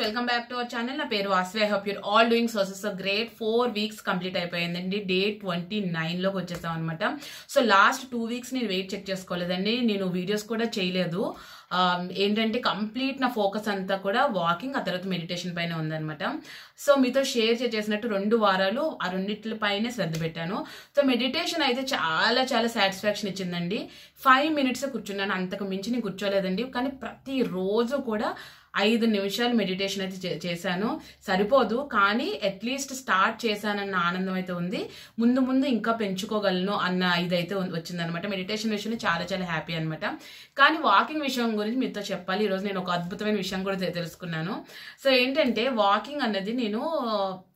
Welcome back to our channel. నా పేరు Vasavi. I hope your all doing so great. 4 weeks complete అయిపోయిందండి. Day 29 లోకి వచ్చేసాం అనమాట. సో లాస్ట్ 2 వీక్స్ నేను వెయిట్ చెక్ చేసుకోలేదండి. నేను వీడియోస్ కూడా చేయలేదు. ఏంటంటే కంప్లీట్ నా ఫోకస్ అంతా కూడా వాకింగ్, ఆ తర్వాత మెడిటేషన్ పైన ఉందనమాట. సో మీతో షేర్ చేసినట్టు 2 వారాలు ఆ రెండిట్లపైనే శ్రద్ధ పెట్టాను. సో మెడిటేషన్ అయితే చాలా చాలా సాటిస్ఫాక్షన్ ఇచ్చిందండి. 5 minutes కూర్చున్నాను, అంతకు మించి నేను కూర్చోలేదండి. కానీ ప్రతిరోజు కూడా 5 నిమిషాలు మెడిటేషన్ అయితే చేశాను. సరిపోదు, కానీ అట్లీస్ట్ స్టార్ట్ చేశానన్న ఆనందం అయితే ఉంది. ముందు ముందు ఇంకా పెంచుకోగలను అన్న ఇదైతే వచ్చిందనమాట. మెడిటేషన్ విషయంలో చాలా చాలా హ్యాపీ అనమాట. కానీ వాకింగ్ విషయం గురించి మీతో చెప్పాలి. ఈరోజు నేను ఒక అద్భుతమైన విషయం కూడా తెలుసుకున్నాను. సో ఏంటంటే వాకింగ్ అన్నది నేను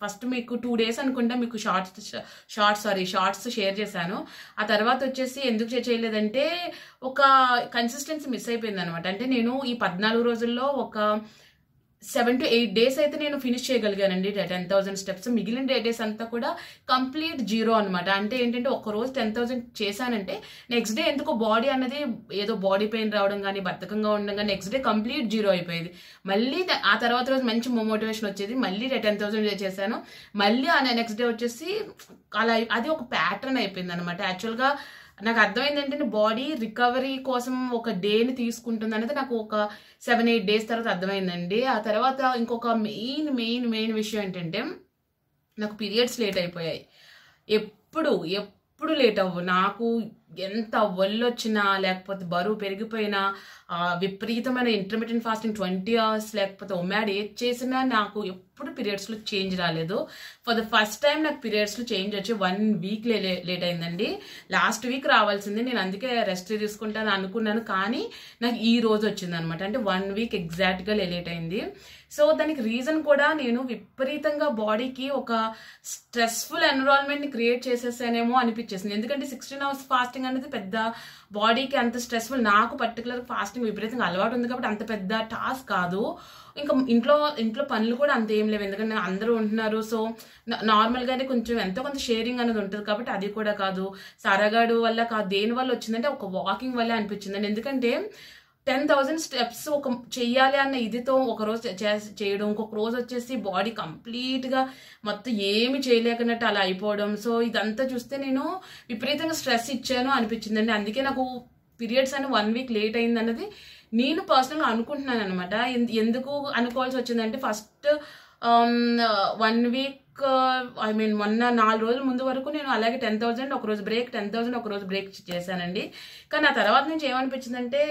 ఫస్ట్ మీకు 2 days అనుకుంటా మీకు షార్ట్స్ షేర్ చేశాను. ఆ తర్వాత వచ్చేసి ఎందుకు చేయలేదంటే ఒక కన్సిస్టెన్సీ మిస్ అయిపోయింది అనమాట. అంటే నేను ఈ 14 రోజుల్లో ఒక 7 to 8 days అయితే నేను ఫినిష్ చేయగలిగానండి 10,000 steps. మిగిలిన డేస్ అంతా కూడా కంప్లీట్ జీరో అనమాట. అంటే ఏంటంటే ఒక రోజు 10,000 చేశానంటే నెక్స్ట్ డే ఎందుకో బాడీ అన్నది ఏదో బాడీ పెయిన్ రావడం కానీ, బద్ధకంగా ఉండడం కానీ, నెక్స్ట్ డే కంప్లీట్ జీరో అయిపోయేది. మళ్ళీ ఆ తర్వాత రోజు మంచి మోటివేషన్ వచ్చేది, మళ్ళీ 10,000 చేశాను. మళ్ళీ ఆ నెక్స్ట్ డే వచ్చేసి అలా అది ఒక ప్యాటర్న్ అయిపోయింది అనమాట. యాక్చువల్గా నాకు అర్థమైంది ఏంటంటే బాడీ రికవరీ కోసం ఒక డేని తీసుకుంటుంది అనేది నాకు ఒక 7-8 days తర్వాత అర్థమైందండి. ఆ తర్వాత ఇంకొక మెయిన్ విషయం ఏంటంటే నాకు పీరియడ్స్ లేట్ అయిపోయాయి. ఎప్పుడు లేట్ అవ్వు, నాకు ఎంత ఒళ్ళొచ్చినా లేకపోతే బరువు పెరిగిపోయినా, విపరీతమైన ఇంటర్మీడియట్ ఫాస్టింగ్ 20 hours లేకపోతే ఒమాడ్ ఏది చేసినా నాకు ఎప్పుడు పీరియడ్స్లో చేంజ్ రాలేదు. ఫర్ ద ఫస్ట్ టైం నాకు పీరియడ్స్లో చేంజ్ వచ్చి 1 week లేట్ అయిందండి. లాస్ట్ వీక్ రావాల్సింది, నేను అందుకే రెస్ట్ తీసుకుంటాను అనుకున్నాను, కానీ నాకు ఈ రోజు వచ్చింది అనమాట. అంటే 1 week ఎగ్జాక్ట్గా లేట్ అయింది. సో దానికి రీజన్ కూడా నేను విపరీతంగా బాడీకి ఒక స్ట్రెస్ఫుల్ ఎన్విరాన్మెంట్ని క్రియేట్ చేసేసానేమో అనిపించేసింది. ఎందుకంటే 16 hours ఫాస్టింగ్ అనేది పెద్ద బాడీకి అంత స్ట్రెస్ఫుల్. నాకు పర్టికులర్ ఫాస్టింగ్ విపరీతంగా అలవాటు ఉంది కాబట్టి అంత పెద్ద టాస్క్ కాదు. ఇంకా ఇంట్లో పనులు కూడా అంత ఏం లేవు, ఎందుకంటే అందరూ ఉంటున్నారు. సో నార్మల్గానే కొంచెం ఎంతో కొంత షేరింగ్ అనేది ఉంటుంది కాబట్టి అది కూడా కాదు. సారాగాడు వల్ల కాదు, దేని వల్ల వచ్చిందంటే ఒక వాకింగ్ వల్ల అనిపించిందండి. ఎందుకంటే 10,000 steps ఒక చెయ్యాలి అన్న ఇదితో ఒక రోజు చేయడం, ఇంకొక రోజు వచ్చేసి బాడీ కంప్లీట్గా మొత్తం ఏమి చేయలేకున్నట్టు అలా అయిపోవడం. సో ఇదంతా చూస్తే నేను విపరీతంగా స్ట్రెస్ ఇచ్చాను అనిపించిందండి. అందుకే నాకు పీరియడ్స్ అని 1 week లేట్ అయింది అన్నది నేను పర్సనల్గా అనుకుంటున్నాను అనమాట. ఎందుకు అనుకోవాల్సి వచ్చిందంటే ఫస్ట్ 1 week మొన్న 4 రోజుల ముందు వరకు నేను అలాగే 10,000 ఒక రోజు బ్రేక్, 10,000 ఒక రోజు బ్రేక్ చేశానండి. కానీ ఆ తర్వాత నుంచి ఏమనిపించిందంటే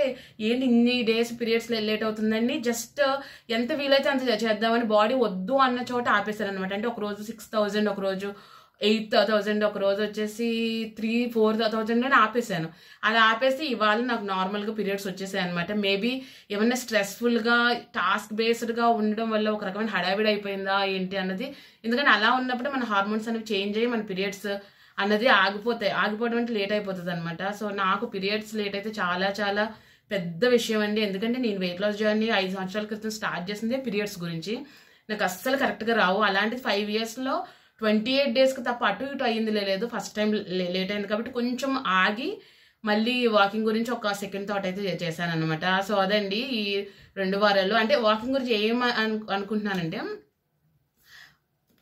ఏంటి ఇన్ని డేస్ పీరియడ్స్ లేట్ అవుతుందండి, జస్ట్ ఎంత వీలైతే అంత చేద్దామని బాడీ వద్దు అన్న చోట ఆపేశాను అనమాట. అంటే ఒక రోజు 6,000, ఒక రోజు 8,000, ఒక రోజు వచ్చేసి 3-4,000 ఆపేసాను. అలా ఆపేసి ఇవాళ నాకు నార్మల్గా పీరియడ్స్ వచ్చేసాయి అనమాట. మేబీ ఏమన్నా స్ట్రెస్ఫుల్గా టాస్క్ బేస్డ్గా ఉండడం వల్ల ఒక రకమైన హడావిడి అయిపోయిందా ఏంటి అన్నది. ఎందుకంటే అలా ఉన్నప్పుడు మన హార్మోన్స్ అనేవి చేంజ్ అయ్యి మన పీరియడ్స్ అన్నది ఆగిపోవడం అంటే లేట్ అయిపోతుంది అనమాట. సో నాకు పీరియడ్స్ లేట్ అయితే చాలా చాలా పెద్ద విషయం అండి. ఎందుకంటే నేను వెయిట్ లాస్ జర్నీ 5 సంవత్సరాల క్రితం స్టార్ట్ చేసిందే పీరియడ్స్ గురించి. నాకు అస్సలు కరెక్ట్గా రావు. అలాంటిది 5 yearsలో 28 daysకి తప్ప అటు ఇటు అయ్యింది లేదు. ఫస్ట్ టైం లేట్ అయింది కాబట్టి కొంచెం ఆగి మళ్ళీ వాకింగ్ గురించి ఒక సెకండ్ థాట్ అయితే చేశాను అనమాట. సో అదండి ఈ 2 వారాలు. అంటే వాకింగ్ గురించి ఏం అనుకుంటున్నానంటే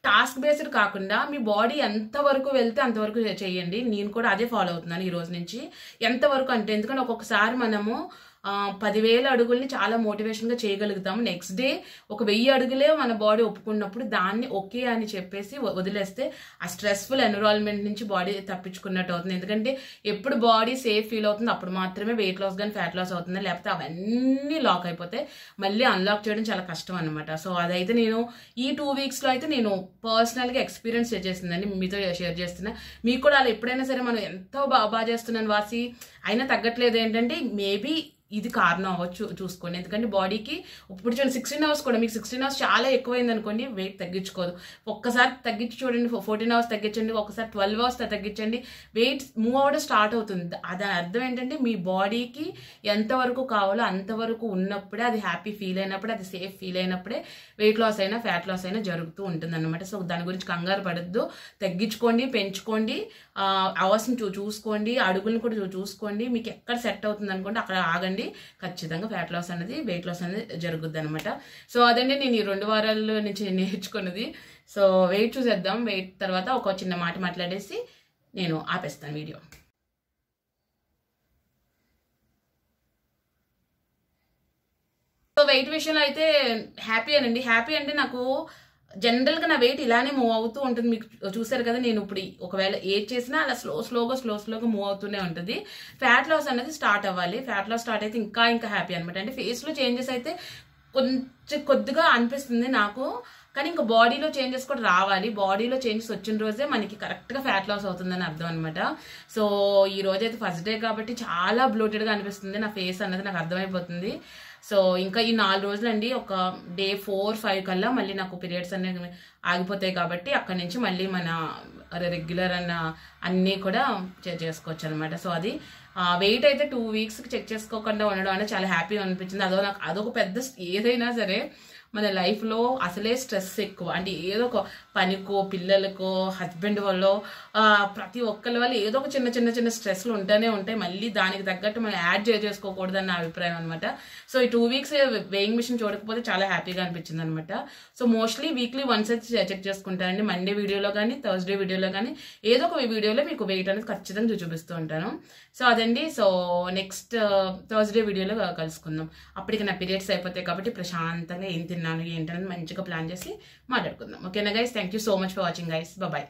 టాస్క్ బేస్డ్ కాకుండా మీ బాడీ ఎంతవరకు వెళ్తే అంతవరకు చేయండి. నేను కూడా అదే ఫాలో అవుతున్నాను ఈ రోజు నుంచి. ఎంతవరకు అంటే ఎందుకంటే ఒక్కొక్కసారి మనము 10,000 అడుగుల్ని చాలా మోటివేషన్గా చేయగలుగుతాము. నెక్స్ట్ డే ఒక 1000 అడుగులే మన బాడీ ఒప్పుకున్నప్పుడు దాన్ని ఓకే అని చెప్పేసి వదిలేస్తే ఆ స్ట్రెస్ఫుల్ ఎన్విరాన్మెంట్ నుంచి బాడీ తప్పించుకున్నట్టు అవుతుంది. ఎందుకంటే ఎప్పుడు బాడీ సేఫ్ ఫీల్ అవుతుంది అప్పుడు మాత్రమే వెయిట్ లాస్ కానీ ఫ్యాట్ లాస్ అవుతుంది. లేకపోతే అవన్నీ లాక్ అయిపోతే మళ్ళీ అన్లాక్ చేయడం చాలా కష్టం అనమాట. సో అదైతే నేను ఈ 2 weeksలో అయితే నేను పర్సనల్గా ఎక్స్పీరియన్స్ చేసిందండి, మీతో షేర్ చేస్తున్నా. మీకు కూడా అలా ఎప్పుడైనా సరే మనం ఎంతో బాగా చేస్తున్నాను వాసి అయినా తగ్గట్లేదు ఏంటంటే మేబీ ఇది కారణం అవ్వచ్చు చూసుకోండి. ఎందుకంటే బాడీకి ఇప్పుడు చూడండి 16 hours కూడా మీకు 16 hours చాలా ఎక్కువైంది అనుకోండి, వెయిట్ తగ్గించుకోదు. ఒక్కసారి తగ్గించి చూడండి, 14 hours తగ్గించండి, ఒకసారి 12 hours తగ్గించండి, వెయిట్ మూవ్ అవ్వడం స్టార్ట్ అవుతుంది. అది అర్థం ఏంటంటే మీ బాడీకి ఎంతవరకు కావాలో అంతవరకు ఉన్నప్పుడే, అది హ్యాపీ ఫీల్ అయినప్పుడే, అది సేఫ్ ఫీల్ అయినప్పుడే వెయిట్ లాస్ అయినా ఫ్యాట్ లాస్ అయినా జరుగుతూ ఉంటుంది అనమాట. సో దాని గురించి కంగారు పడద్దు, తగ్గించుకోండి, పెంచుకోండి. అవర్స్ని చూసుకోండి, అడుగులను కూడా చూసుకోండి. మీకు ఎక్కడ సెట్ అవుతుంది అనుకుంటే అక్కడ ఆగండి. ఖచ్చితంగా ఫ్యాట్ లాస్ అనేది, వెయిట్ లాస్ అనేది జరుగుద్ది అనమాట. సో అదండి నేను ఈ 2 వారాల నుంచి నేర్చుకున్నది. సో వెయిట్ చూసేద్దాం. వెయిట్ తర్వాత ఒక చిన్న మాట మాట్లాడేసి నేను ఆపేస్తాను వీడియో. సో వెయిట్ విషయంలో అయితే హ్యాపీ అనండి. హ్యాపీ అంటే నాకు జనరల్గా నా వెయిట్ ఇలానే మూవ్ అవుతూ ఉంటుంది. మీకు చూసారు కదా, నేను ఇప్పుడు ఒకవేళ ఏజ్ చేసినా అలా స్లోగా మూవ్ అవుతూనే ఉంటుంది. ఫ్యాట్ లాస్ అనేది స్టార్ట్ అవ్వాలి. ఫ్యాట్ లాస్ స్టార్ట్ అయితే ఇంకా హ్యాపీ అనమాట. అంటే ఫేస్లో చేంజెస్ అయితే కొంచెం కొద్దిగా అనిపిస్తుంది నాకు, కానీ ఇంకా బాడీలో చేంజెస్ కూడా రావాలి. బాడీలో చేంజెస్ వచ్చిన రోజే మనకి కరెక్ట్గా ఫ్యాట్ లాస్ అవుతుందని అర్థం అనమాట. సో ఈ రోజు అయితే ఫస్ట్ డే కాబట్టి చాలా బ్లోటెడ్గా అనిపిస్తుంది. నా ఫేస్ అన్నది నాకు అర్థమైపోతుంది. సో ఇంకా ఈ 4 రోజులు అండి, ఒక డే 4-5 కల్లా మళ్ళీ నాకు పీరియడ్స్ అనేవి ఆగిపోతాయి కాబట్టి అక్కడి నుంచి మళ్ళీ మన రెగ్యులర్ అన్నీ కూడా చేసుకోవచ్చు అనమాట. సో అది వెయిట్ అయితే 2 వీక్స్కి చెక్ చేసుకోకుండా ఉండడం అనేది చాలా హ్యాపీగా అనిపించింది. అదొక పెద్ద, ఏదైనా సరే మన లైఫ్లో అసలే స్ట్రెస్ ఎక్కువ. అంటే ఏదో ఒక పనికో, పిల్లలకో, హస్బెండ్ వల్ల, ప్రతి ఒక్కరి వల్ల ఏదో ఒక చిన్న స్ట్రెస్లు ఉంటూనే ఉంటాయి. మళ్ళీ దానికి తగ్గట్టు మనం యాడ్ చేసుకోకూడదని నా అభిప్రాయం అనమాట. సో ఈ 2 వీక్స్ వెయింగ్ మిషన్ చూడకపోతే చాలా హ్యాపీగా అనిపించింది అనమాట. సో మోస్ట్లీ వీక్లీ వన్స్ అయితే చెక్ చేసుకుంటానండి. మండే వీడియోలో కానీ, థర్స్డే వీడియోలో కానీ, ఏదో ఒక వీడియోలో మీకు వెయిట్ అనేది ఖచ్చితంగా చూపిస్తూ ఉంటాను. సో అదండి. సో నెక్స్ట్ థర్స్డే వీడియోలో కలుసుకుందాం. అప్పటికి నా పీరియడ్స్ అయిపోతాయి కాబట్టి ప్రశాంతంగా ఏం తిన్నాను ఏంటనేది మంచిగా ప్లాన్ చేసి మాట్లాడుకుందాం. ఓకేనా guys? Thank you so much for watching guys. Bye.